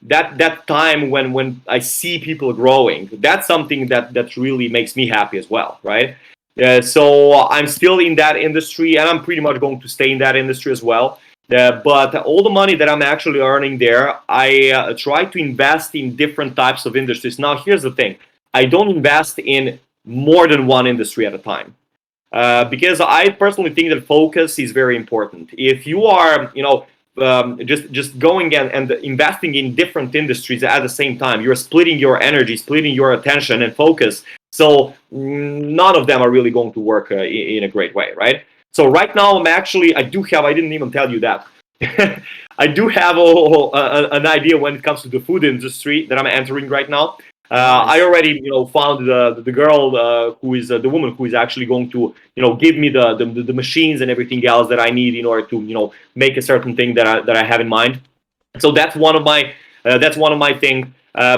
that time when I see people growing. That's something that really makes me happy as well, right? So I'm still in that industry, and I'm pretty much going to stay in that industry as well. But all the money that I'm actually earning there, I try to invest in different types of industries. Now, here's the thing. I don't invest in more than one industry at a time. Because I personally think that focus is very important. If you are, just going and investing in different industries at the same time, you're splitting your energy, splitting your attention and focus. So none of them are really going to work in a great way, right? So right now, I didn't even tell you that. I do have an idea when it comes to the food industry that I'm entering right now. I already, found the girl who is the woman who is actually going to, give me the machines and everything else that I need in order to, make a certain thing that I have in mind. So that's one of my things.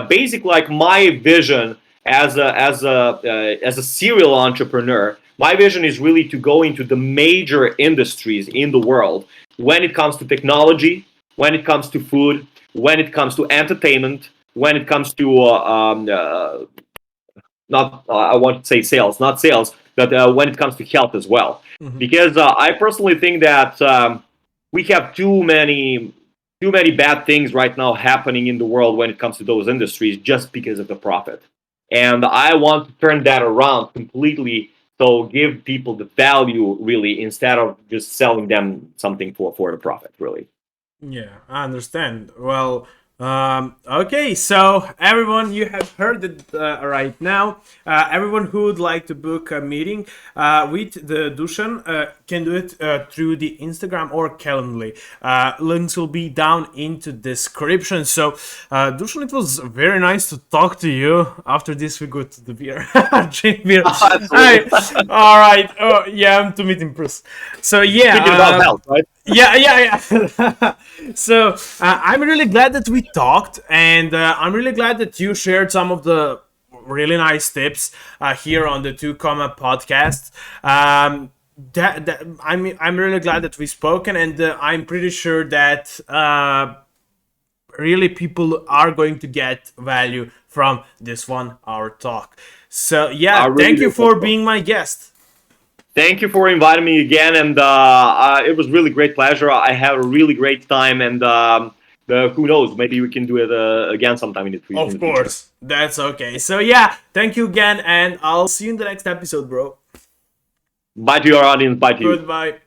Basically, like my vision as a serial entrepreneur. My vision is really to go into the major industries in the world when it comes to technology, when it comes to food, when it comes to entertainment, when it comes to I want to say sales, not sales, but when it comes to health as well. Mm-hmm. Because I personally think that we have too many bad things right now happening in the world when it comes to those industries just because of the profit. And I want to turn that around completely. So give people the value really instead of just selling them something for the profit really. Yeah, I understand. Well, okay, so everyone, you have heard it right now. Everyone who would like to book a meeting with the Dusan can do it through the Instagram or Calendly. Links will be down into description. So, Dusan, it was very nice to talk to you. After this, we go to the beer, drink beer. All right. Oh, yeah, I'm to meet in person. So yeah. Speaking about health, right? Yeah. So I'm really glad that we talked, and I'm really glad that you shared some of the really nice tips here on the Two Comma podcast. I'm really glad that we spoken, and I'm pretty sure that really people are going to get value from this 1 hour talk. So yeah, really thank you for being my guest. Thank you for inviting me again, and it was really great pleasure. I had a really great time, and who knows, maybe we can do it again sometime in the future. Of course, that's okay. So yeah, thank you again, and I'll see you in the next episode, bro. Bye to your audience. Bye to you. Goodbye.